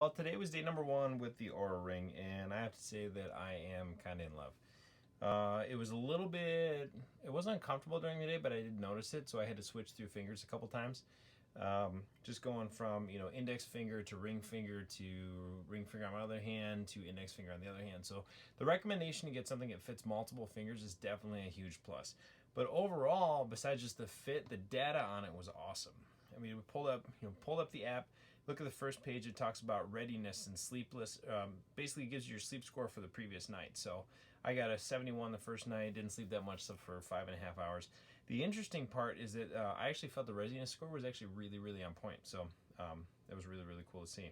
Well, today was day number 1 with the Oura Ring, and I have to say that I am kind of in love. It was a little bit, it wasn't uncomfortable during the day, but I did notice it, so I had to switch through fingers a couple times. Just going from, index finger to ring finger on my other hand to index finger on the other hand. So the recommendation to get something that fits multiple fingers is definitely a huge plus. But overall, besides just the fit, the data on it was awesome. I mean, we pulled up the app. Look at the first page. It talks about readiness and sleepless. Basically, gives you your sleep score for the previous night. So I got a 71 the first night. Didn't sleep that much, so for 5.5 hours. The interesting part is that I actually felt the readiness score was actually really, really on point. So that was really, really cool to see.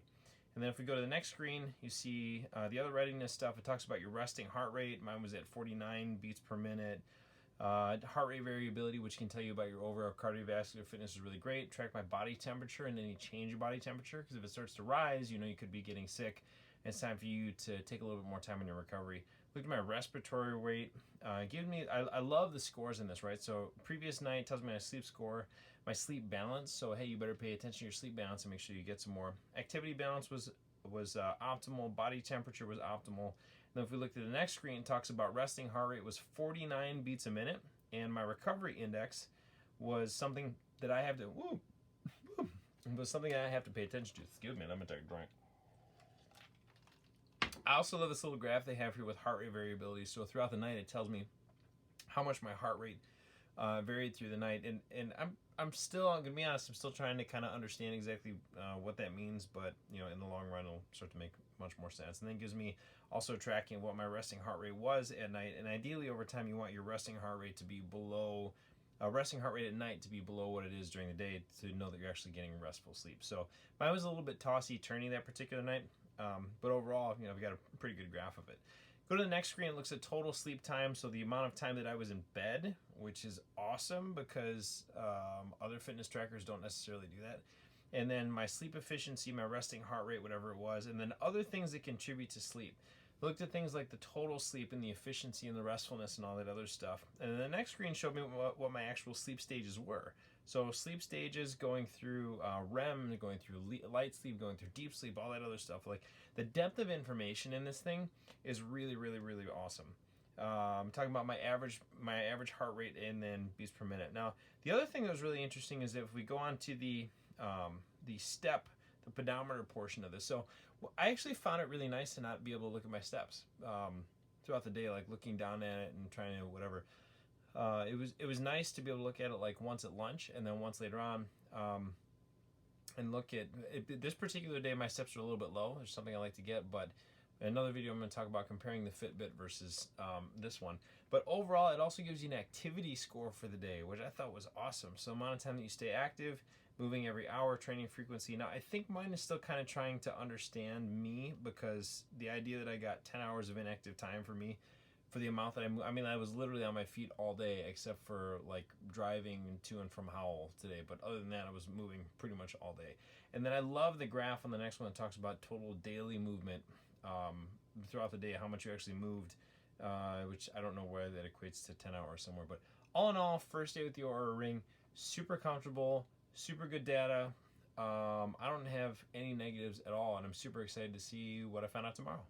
And then if we go to the next screen, you see the other readiness stuff. It talks about your resting heart rate. Mine was at 49 beats per minute. Heart rate variability, which can tell you about your overall cardiovascular fitness, is really great. Track my body temperature and any change in body temperature, because if it starts to rise, you could be getting sick. It's time for you to take a little bit more time in your recovery. Look at my respiratory rate. I love the scores in this, right? So previous night tells me my sleep score, my sleep balance. So hey, you better pay attention to your sleep balance and make sure you get some more. Activity balance was optimal. Body temperature was optimal. Then if we look at the next screen, it talks about resting heart rate was 49 beats a minute, and my recovery index was something that I have to pay attention to. Excuse me, I'm gonna take a drink. I also love this little graph they have here with heart rate variability. So throughout the night, it tells me how much my heart rate varied through the night, and I'm gonna be honest, I'm still trying to kind of understand exactly what that means, but in the long run it'll start to make much more sense. And then it gives me also tracking what my resting heart rate was at night, and ideally over time you want your resting heart rate to be below resting heart rate at night to be below what it is during the day, to know that you're actually getting restful sleep. So mine was a little bit tossy turning that particular night, but overall we got a pretty good graph of it. Go to the next screen. It looks at total sleep time, so the amount of time that I was in bed, which is awesome because other fitness trackers don't necessarily do that. And then my sleep efficiency, my resting heart rate, whatever it was, and then other things that contribute to sleep. I looked at things like the total sleep and the efficiency and the restfulness and all that other stuff. And then the next screen showed me what my actual sleep stages were. So sleep stages going through REM, going through light sleep, going through deep sleep, all that other stuff. Like the depth of information in this thing is really, really, really awesome. I'm talking about my average heart rate and then beats per minute. Now, the other thing that was really interesting is that if we go on to the pedometer portion of this. So I actually found it really nice to not be able to look at my steps throughout the day, like looking down at it and trying to whatever. It was nice to be able to look at it like once at lunch and then once later on, and look at it. This particular day my steps are a little bit low. There's something I like to get, but in another video I'm going to talk about comparing the Fitbit versus this one. But overall, it also gives you an activity score for the day, which I thought was awesome. So amount of time that you stay active, moving every hour, training frequency. Now I think mine is still kind of trying to understand me, because the idea that I got 10 hours of inactive time for me, for the amount that I was literally on my feet all day except for like driving to and from Howell today, but other than that I was moving pretty much all day. And then I love the graph on the next one that talks about total daily movement throughout the day, how much you actually moved, which I don't know where that equates to 10 hours somewhere. But all in all, first day with the Oura Ring, super comfortable, super good data. I don't have any negatives at all, and I'm super excited to see what I find out tomorrow.